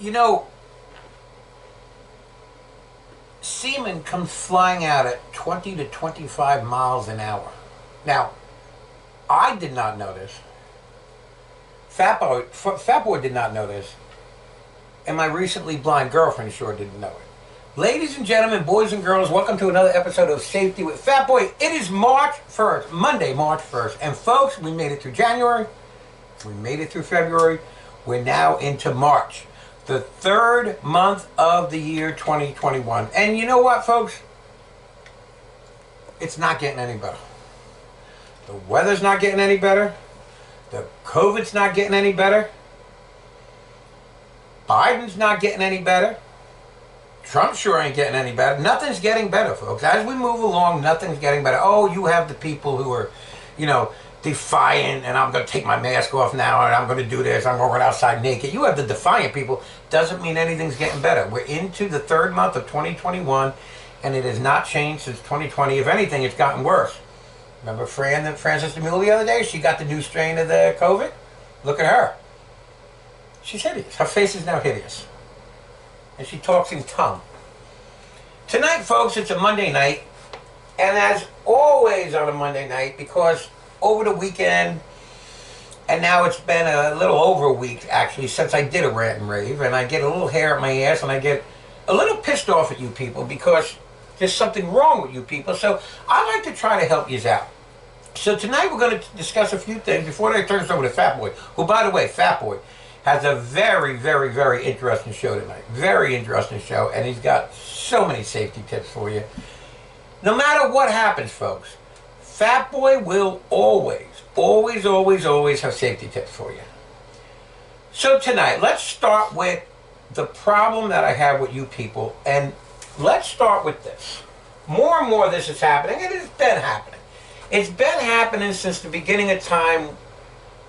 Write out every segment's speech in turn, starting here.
You know, semen comes flying out at 20 to 25 miles an hour. Now, I did not know this. Fat Boy did not know this. And my recently blind girlfriend sure didn't know it. Ladies and gentlemen, boys and girls, welcome to another episode of Safety with Fat Boy. It is March 1st, Monday, March 1st. And folks, we made it through January. We made it through February. We're now into March, the third month of the year 2021. And you know what, folks? It's not getting any better. The weather's not getting any better. The COVID's not getting any better. Biden's not getting any better. Trump sure ain't getting any better. Nothing's getting better, folks. As we move along, nothing's getting better. Oh, you have the people who are, defiant, and I'm going to take my mask off now, and I'm going to do this, I'm going to run outside naked. You have the defiant people. Doesn't mean anything's getting better. We're into the third month of 2021, and it has not changed since 2020. If anything, it's gotten worse. Remember Frances DeMille the other day? She got the new strain of the COVID. Look at her. She's hideous. Her face is now hideous. And she talks in tongue. Tonight, folks, it's a Monday night. And as always on a Monday night, because over the weekend, and now it's been a little over a week, actually, since I did a rant and rave, and I get a little hair at my ass, and I get a little pissed off at you people because there's something wrong with you people. So I like to try to help you out. So tonight we're going to discuss a few things before I turn this over to Fat Boy, who, by the way, Fat Boy has a very, very, very interesting show tonight. Very interesting show, and he's got so many safety tips for you. No matter what happens, folks, Fat Boy will always, always, always, always have safety tips for you. So tonight, let's start with the problem that I have with you people, and let's start with this. More and more this is happening, and it's been happening. It's been happening since the beginning of time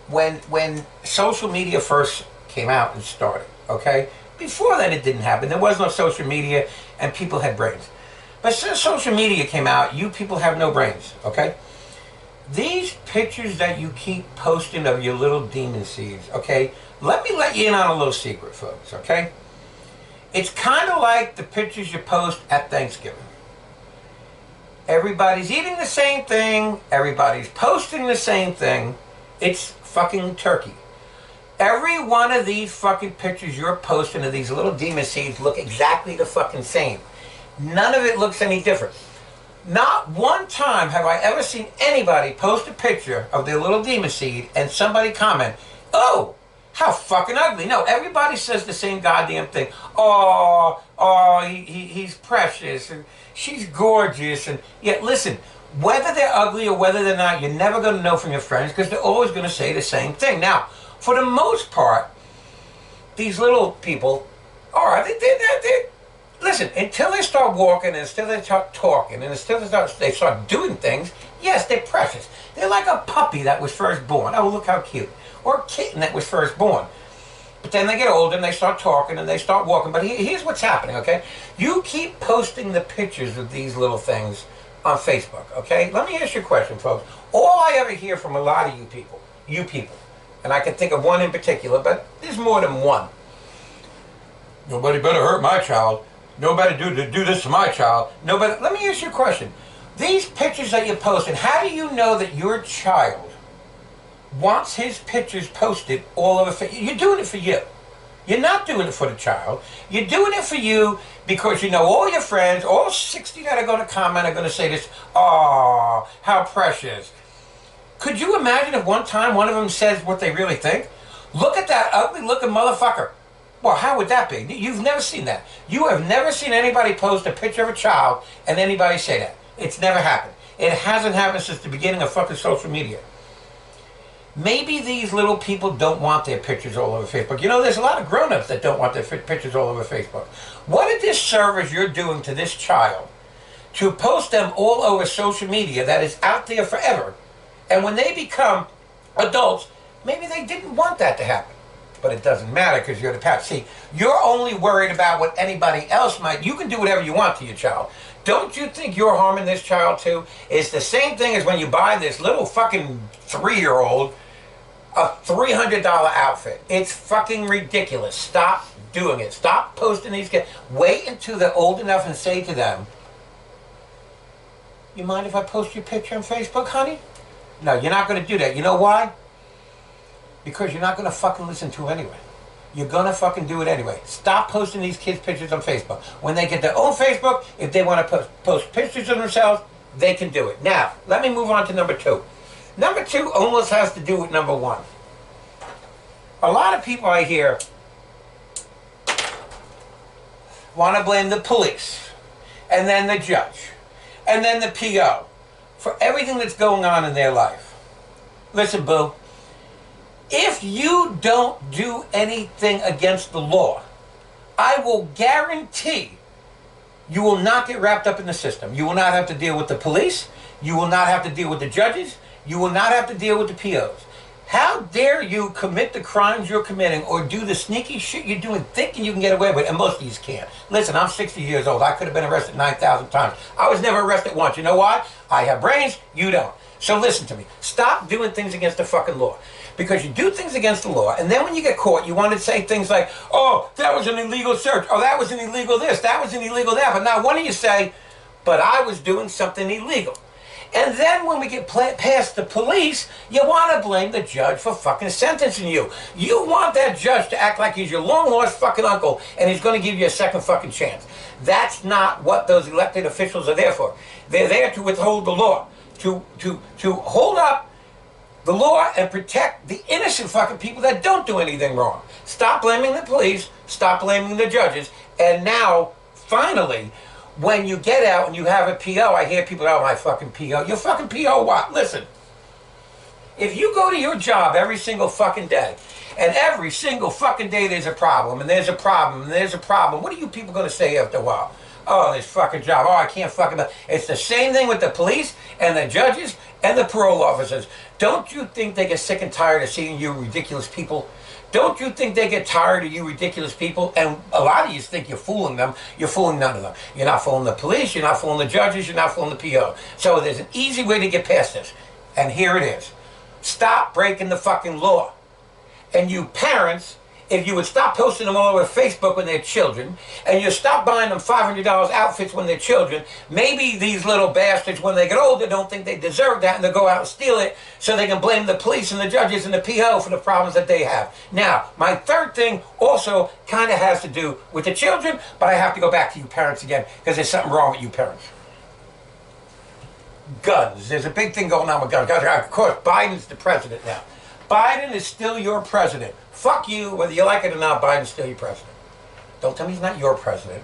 when social media first came out and started, okay? Before that, it didn't happen. There was no social media, and people had brains. But since social media came out, you people have no brains, okay? These pictures that you keep posting of your little demon seeds, okay? Let me let you in on a little secret, folks, okay? It's kind of like the pictures you post at Thanksgiving. Everybody's eating the same thing. Everybody's posting the same thing. It's fucking turkey. Every one of these fucking pictures you're posting of these little demon seeds look exactly the fucking same. None of it looks any different. Not one time have I ever seen anybody post a picture of their little demon seed and somebody comment, "Oh, how fucking ugly." No, everybody says the same goddamn thing. He's precious, and she's gorgeous, and yet listen, whether they're ugly or whether they're not, you're never going to know from your friends because they're always going to say the same thing. Now, for the most part, these little people listen, until they start walking, and until they start talking, and until they start doing things, yes, they're precious. They're like a puppy that was first born. Oh, look how cute. Or a kitten that was first born. But then they get older, and they start talking, and they start walking. But here's what's happening, okay? You keep posting the pictures of these little things on Facebook, okay? Let me ask you a question, folks. All I ever hear from a lot of you people, and I can think of one in particular, but there's more than one. Nobody better hurt my child. Nobody do this to my child. Nobody. Let me ask you a question. These pictures that you're posting, how do you know that your child wants his pictures posted all over Facebook? You're doing it for you. You're not doing it for the child. You're doing it for you because you know all your friends, all 60 that are going to comment are going to say this, "Oh, how precious." Could you imagine if one time one of them says what they really think? "Look at that ugly looking motherfucker." Well, how would that be? You've never seen that. You have never seen anybody post a picture of a child and anybody say that. It's never happened. It hasn't happened since the beginning of fucking social media. Maybe these little people don't want their pictures all over Facebook. You know, there's a lot of grown-ups that don't want their pictures all over Facebook. What a disservice you're doing to this child to post them all over social media that is out there forever. And when they become adults, maybe they didn't want that to happen. But it doesn't matter because you're the parent. See, you're only worried about what anybody else might. You can do whatever you want to your child. Don't you think you're harming this child too? It's the same thing as when you buy this little fucking 3-year-old a $300 outfit. It's fucking ridiculous. Stop doing it. Stop posting these kids. Wait until they're old enough and say to them, you mind if I post your picture on Facebook, honey? No, you're not going to do that. You know why? Because you're not going to fucking listen to it anyway. You're going to fucking do it anyway. Stop posting these kids' pictures on Facebook. When they get their own Facebook, if they want to post pictures of themselves, they can do it. Now, let me move on to number 2. Number 2 almost has to do with number 1. A lot of people I hear want to blame the police, and then the judge, and then the PO for everything that's going on in their life. Listen, boo. If you don't do anything against the law, I will guarantee you will not get wrapped up in the system. You will not have to deal with the police. You will not have to deal with the judges. You will not have to deal with the POs. How dare you commit the crimes you're committing or do the sneaky shit you're doing thinking you can get away with, and most of these can't. Listen, I'm 60 years old. I could have been arrested 9,000 times. I was never arrested once. You know why? I have brains. You don't. So listen to me. Stop doing things against the fucking law. Because you do things against the law, and then when you get caught, you want to say things like, oh, that was an illegal search. Oh, that was an illegal this. That was an illegal that. But now, why don't you say, but I was doing something illegal? And then when we get past the police, you want to blame the judge for fucking sentencing you. You want that judge to act like he's your long-lost fucking uncle and he's going to give you a second fucking chance. That's not what those elected officials are there for. They're there to withhold the law, to hold up the law and protect the innocent fucking people that don't do anything wrong. Stop blaming the police, stop blaming the judges, and now, finally, when you get out and you have a PO, I hear people, oh, my fucking PO. Your fucking PO what? Listen, if you go to your job every single fucking day, and every single fucking day there's a problem, and there's a problem, and there's a problem, what are you people going to say after a while? Oh, this fucking job. Oh, I can't fucking... It's the same thing with the police and the judges and the parole officers. Don't you think they get sick and tired of seeing you ridiculous people? Don't you think they get tired of you ridiculous people? And a lot of you think you're fooling them. You're fooling none of them. You're not fooling the police. You're not fooling the judges. You're not fooling the PO. So there's an easy way to get past this. And here it is. Stop breaking the fucking law. And you parents... if you would stop posting them all over Facebook when they're children, and you stop buying them $500 outfits when they're children, maybe these little bastards, when they get older, don't think they deserve that, and they'll go out and steal it so they can blame the police and the judges and the PO for the problems that they have. Now, my third thing also kind of has to do with the children, but I have to go back to you parents again, because there's something wrong with you parents. Guns. There's a big thing going on with guns. Of course, Biden's the president now. Biden is still your president. Fuck you, whether you like it or not, Biden's still your president. Don't tell me he's not your president.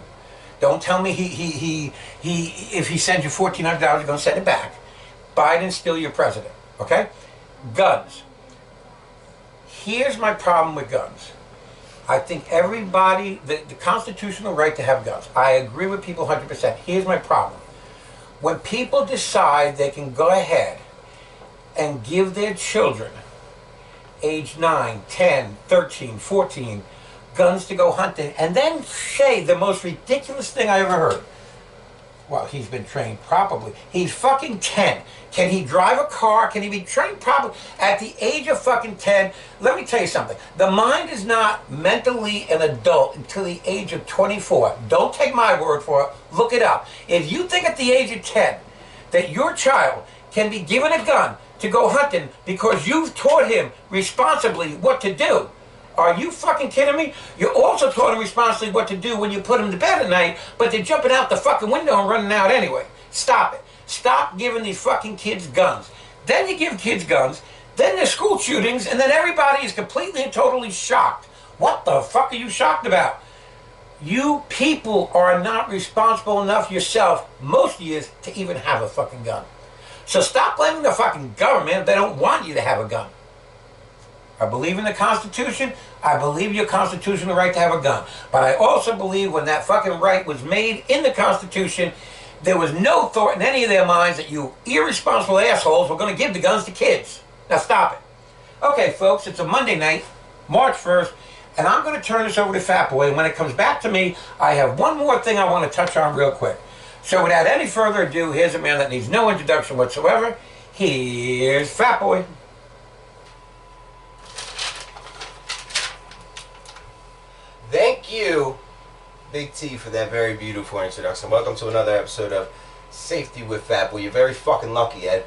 Don't tell me if he sends you $1,400, you're going to send it back. Biden's still your president, okay? Guns. Here's my problem with guns. I think everybody, the constitutional right to have guns, I agree with people 100%. Here's my problem. When people decide they can go ahead and give their children age 9, 10, 13, 14, guns to go hunting, and then say the most ridiculous thing I ever heard. Well, he's been trained properly. He's fucking 10. Can he drive a car? Can he be trained properly? At the age of fucking 10, let me tell you something. The mind is not mentally an adult until the age of 24. Don't take my word for it. Look it up. If you think at the age of 10 that your child can be given a gun to go hunting because you've taught him responsibly what to do, are you fucking kidding me? You also taught him responsibly what to do when you put him to bed at night, but they're jumping out the fucking window and running out anyway. Stop it. Stop giving these fucking kids guns. Then you give kids guns, then there's school shootings, and then everybody is completely and totally shocked. What the fuck are you shocked about? You people are not responsible enough yourself, most of you, to even have a fucking gun. So stop blaming the fucking government if they don't want you to have a gun. I believe in the Constitution. I believe your constitutional right to have a gun. But I also believe when that fucking right was made in the Constitution, there was no thought in any of their minds that you irresponsible assholes were going to give the guns to kids. Now stop it. Okay, folks, it's a Monday night, March 1st, and I'm going to turn this over to Fat Boy. And when it comes back to me, I have one more thing I want to touch on real quick. So without any further ado, here's a man that needs no introduction whatsoever. Here's Fat Boy. Thank you. Big T for that very beautiful introduction. Welcome to another episode of Safety with Fat Boy. You're very fucking lucky, Ed.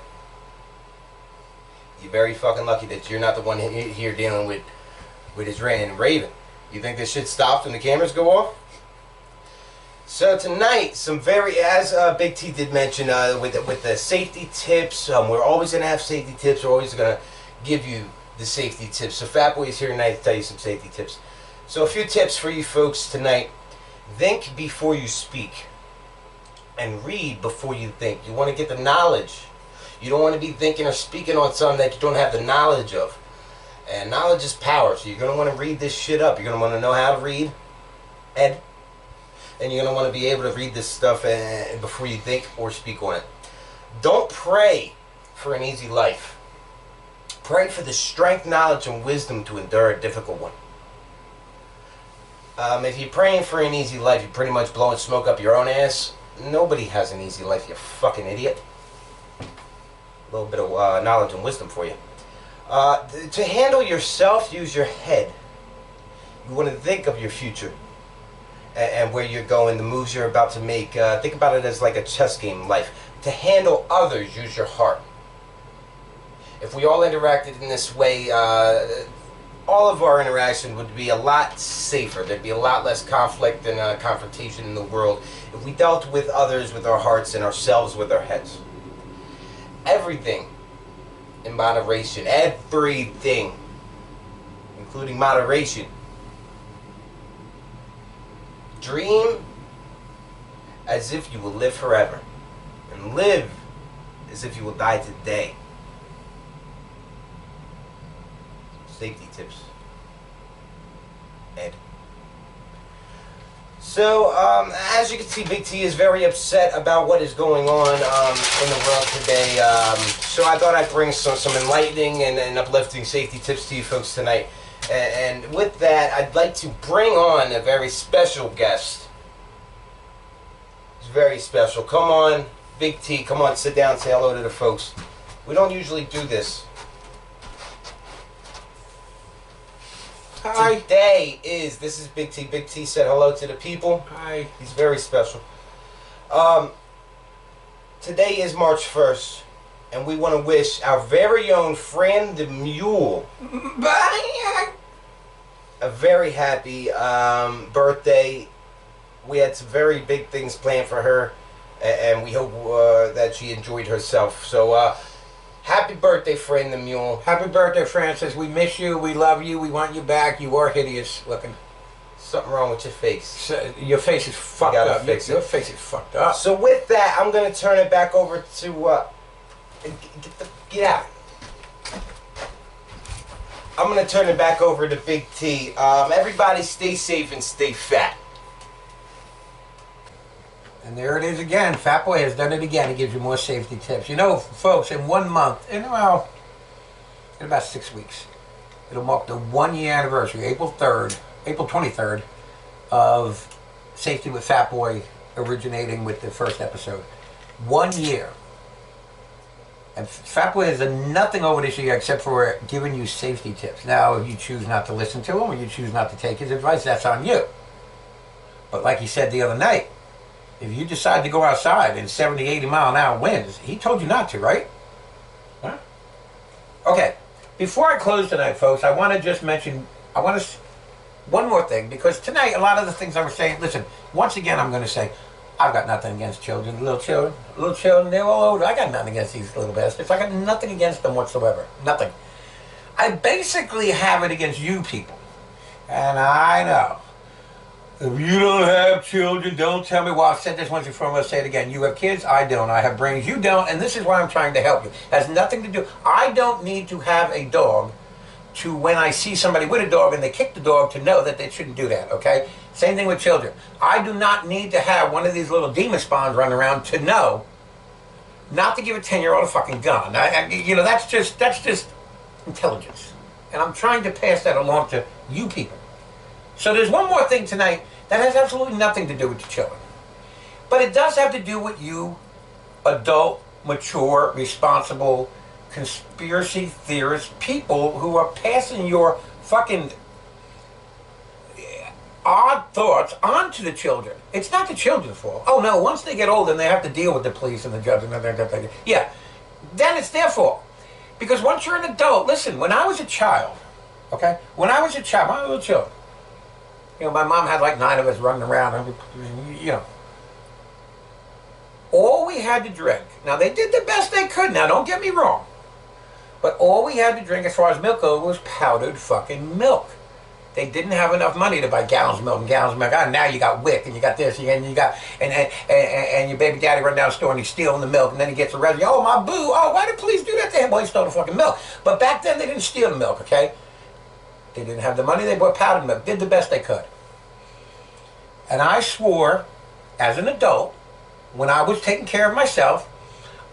You're very fucking lucky that you're not the one here dealing with his ranting and raving. You think this shit stops when the cameras go off? So tonight, as Big T did mention, with the safety tips, we're always going to have safety tips. We're always going to give you the safety tips. So Fat Boy is here tonight to tell you some safety tips. So a few tips for you folks tonight. Think before you speak. And read before you think. You want to get the knowledge. You don't want to be thinking or speaking on something that you don't have the knowledge of. And knowledge is power. So you're going to want to read this shit up. You're going to want to know how to read, Ed. And you're going to want to be able to read this stuff before you think or speak on it. Don't pray for an easy life. Pray for the strength, knowledge, and wisdom to endure a difficult one. If you're praying for an easy life, you're pretty much blowing smoke up your own ass. Nobody has an easy life, you fucking idiot. A little bit of knowledge and wisdom for you. To handle yourself, use your head. You want to think of your future and where you're going, the moves you're about to make. Think about it as like a chess game in life. To handle others, use your heart. If we all interacted in this way, all of our interaction would be a lot safer. There'd be a lot less conflict and confrontation in the world if we dealt with others with our hearts and ourselves with our heads. Everything in moderation. Everything, including moderation. Dream as if you will live forever, and live as if you will die today. Safety tips, Ed. So, as you can see, Big T is very upset about what is going on in the world today. So I thought I'd bring some enlightening and uplifting safety tips to you folks tonight. And with that, I'd like to bring on a very special guest. He's very special. Come on, Big T, come on, sit down, say hello to the folks. We don't usually do this. Hi. This is Big T. Big T said hello to the people. Hi. He's very special. Today is March 1st, and we want to wish our very own Fran the Mule a very happy birthday. We had some very big things planned for her, and we hope that she enjoyed herself. So, happy birthday, Fran the Mule. Happy birthday, Francis. We miss you. We love you. We want you back. You are hideous looking. Something wrong with your face. So, your face is fucked up. Fix your it. face is fucked up. So with that, I'm going to turn it back over to... get out. I'm going to turn it back over to Big T. Everybody stay safe and stay fat. And there it is again. Fat Boy has done it again. He gives you more safety tips. You know, folks, in 1 month, in about 6 weeks, it'll mark the 1 year anniversary, April 23rd, of Safety with Fat Boy originating with the first episode. 1 year. And Fat Boy has done nothing over this year except for giving you safety tips. Now, if you choose not to listen to him or you choose not to take his advice, that's on you. But like he said the other night, if you decide to go outside in 70, 80 mile an hour winds, he told you not to, right? Huh? Okay. Before I close tonight, folks, I want to just mention, one more thing, because tonight, a lot of the things I was saying, listen, once again, I'm going to say, I've got nothing against children, little children, they're all older. I got nothing against these little bastards. I got nothing against them whatsoever. Nothing. I basically have it against you people. And I know. If you don't have children, don't tell me. Well, I've said this once before, I'm going to say it again. You have kids, I don't. I have brains, you don't. And this is why I'm trying to help you. It has nothing to do. I don't need to have a dog to, when I see somebody with a dog and they kick the dog, to know that they shouldn't do that, okay? Same thing with children. I do not need to have one of these little demon spawns running around to know not to give a 10-year-old a fucking gun. You know, that's just intelligence. And I'm trying to pass that along to you people. So there's one more thing tonight that has absolutely nothing to do with the children. But it does have to do with you, adult, mature, responsible, conspiracy theorist people who are passing your fucking odd thoughts onto the children. It's not the children's fault. Oh no, once they get old and they have to deal with the police and the judge and yeah, then it's their fault. Because once you're an adult, listen, when I was a child, okay, when I was a little child, you know, my mom had like 9 of us running around, and, you know, all we had to drink, now they did the best they could, now don't get me wrong, but all we had to drink as far as milk goes was powdered fucking milk. They didn't have enough money to buy gallons of milk and gallons of milk. Ah, now you got WIC and you got this and you got and your baby daddy run down the store and he's stealing the milk and then he gets arrested. Oh my boo! Oh, why did police do that to him? Well, he stole the fucking milk. But back then they didn't steal the milk. Okay, they didn't have the money. They bought powdered milk. Did the best they could. And I swore, as an adult, when I was taking care of myself,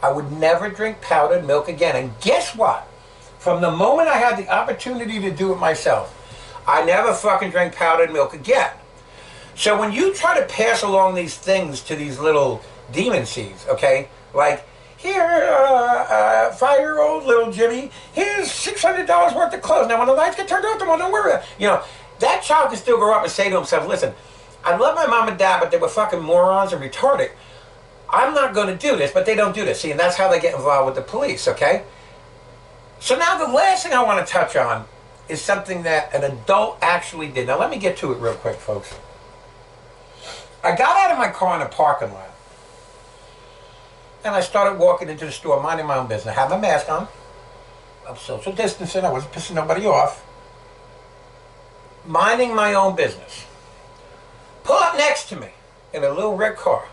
I would never drink powdered milk again. And guess what? From the moment I had the opportunity to do it myself, I never fucking drank powdered milk again. So when you try to pass along these things to these little demon seeds, okay, like, here, 5-year-old little Jimmy, here's $600 worth of clothes. Now when the lights get turned off, don't worry about it. You know, that child can still grow up and say to himself, listen, I love my mom and dad, but they were fucking morons and retarded. I'm not going to do this, but they don't do this. See, and that's how they get involved with the police, okay? So now the last thing I want to touch on is something that an adult actually did. Now let me get to it real quick, folks. I got out of my car in a parking lot, and I started walking into the store, minding my own business. I had my mask on. I'm social distancing. I wasn't pissing nobody off. Minding my own business. Pull up next to me in a little red car.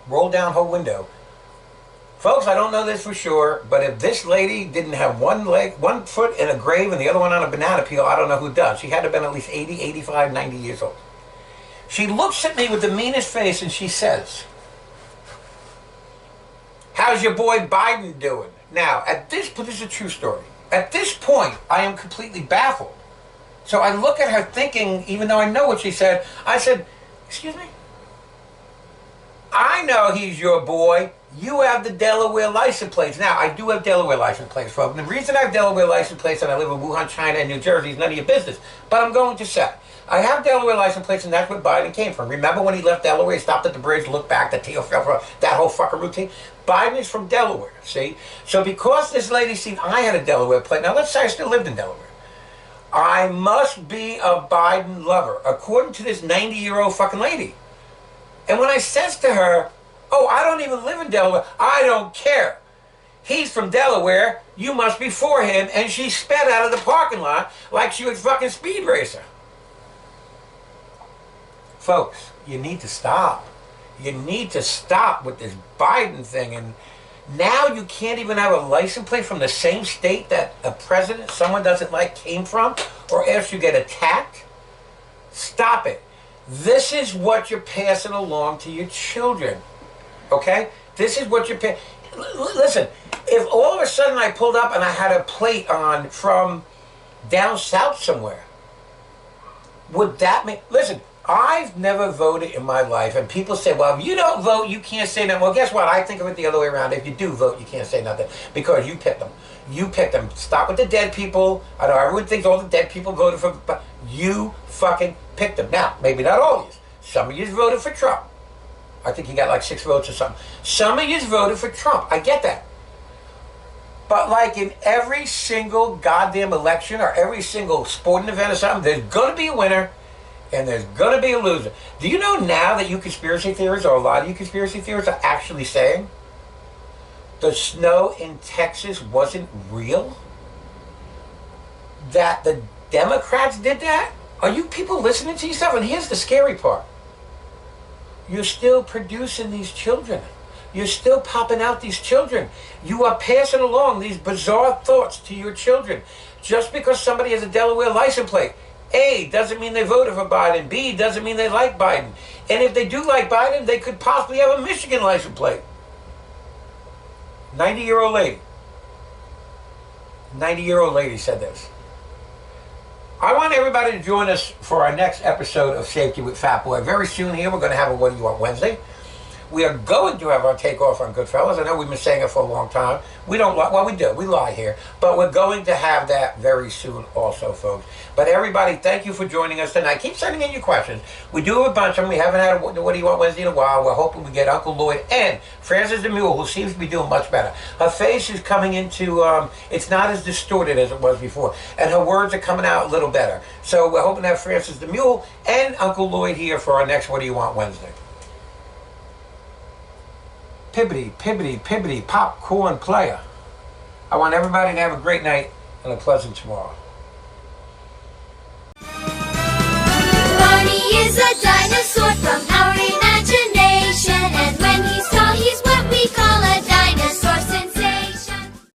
Roll down her window. Folks, I don't know this for sure, but if this lady didn't have one foot in a grave and the other one on a banana peel, I don't know who does. She had to have been at least 80, 85, 90 years old. She looks at me with the meanest face and she says, how's your boy Biden doing? Now, this is a true story. At this point, I am completely baffled. So I look at her thinking, even though I know what she said, I said, excuse me? I know he's your boy. You have the Delaware license plates. Now, I do have Delaware license plates, folks. The reason I have Delaware license plates and I live in Wuhan, China, and New Jersey is none of your business. But I'm going to say, I have Delaware license plates, and that's where Biden came from. Remember when he left Delaware, he stopped at the bridge, looked back, that whole fucking routine? Biden is from Delaware, see? So because this lady seen I had a Delaware plate, now let's say I still lived in Delaware, I must be a Biden lover, according to this 90-year-old fucking lady. And when I says to her, oh, I don't even live in Delaware, I don't care. He's from Delaware, you must be for him, and she sped out of the parking lot like she was fucking Speed Racer. Folks, you need to stop. You need to stop with this Biden thing. And now you can't even have a license plate from the same state that a president someone doesn't like came from, or else you get attacked. Stop it. This is what you're passing along to your children. Okay? This is what you're listen, if all of a sudden I pulled up and I had a plate on from down south somewhere, would that make... Listen, I've never voted in my life, and people say, well, if you don't vote, you can't say nothing. Well, guess what? I think of it the other way around. If you do vote, you can't say nothing, because you picked them. You picked them. Stop with the dead people. I know everyone thinks all the dead people voted for... But you fucking picked them. Now, maybe not all of you. Some of you voted for Trump. I think he got like 6 votes or something. Some of you voted for Trump. I get that. But like in every single goddamn election or every single sporting event or something, there's going to be a winner and there's going to be a loser. Do you know now that you conspiracy theorists, or a lot of you conspiracy theorists, are actually saying the snow in Texas wasn't real? That the Democrats did that? Are you people listening to yourself? And here's the scary part. You're still producing these children. You're still popping out these children. You are passing along these bizarre thoughts to your children. Just because somebody has a Delaware license plate, A, doesn't mean they voted for Biden. B, doesn't mean they like Biden. And if they do like Biden, they could possibly have a Michigan license plate. 90-year-old lady. 90-year-old lady said this. I want everybody to join us for our next episode of Safety with Fat Boy. Very soon here, we're going to have a What Do You Want Wednesday. We are going to have our takeoff on Goodfellas. I know we've been saying it for a long time. We don't lie. Well, we do. We lie here. But we're going to have that very soon also, folks. But everybody, thank you for joining us tonight. Keep sending in your questions. We do have a bunch of them. We haven't had a What Do You Want Wednesday in a while. We're hoping we get Uncle Lloyd and Frances the Mule, who seems to be doing much better. Her face is coming into, it's not as distorted as it was before. And her words are coming out a little better. So we're hoping to have Frances the Mule and Uncle Lloyd here for our next What Do You Want Wednesday. Pibbity, pibbity, pibbity, popcorn player. I want everybody to have a great night and a pleasant tomorrow. Barney is a dinosaur.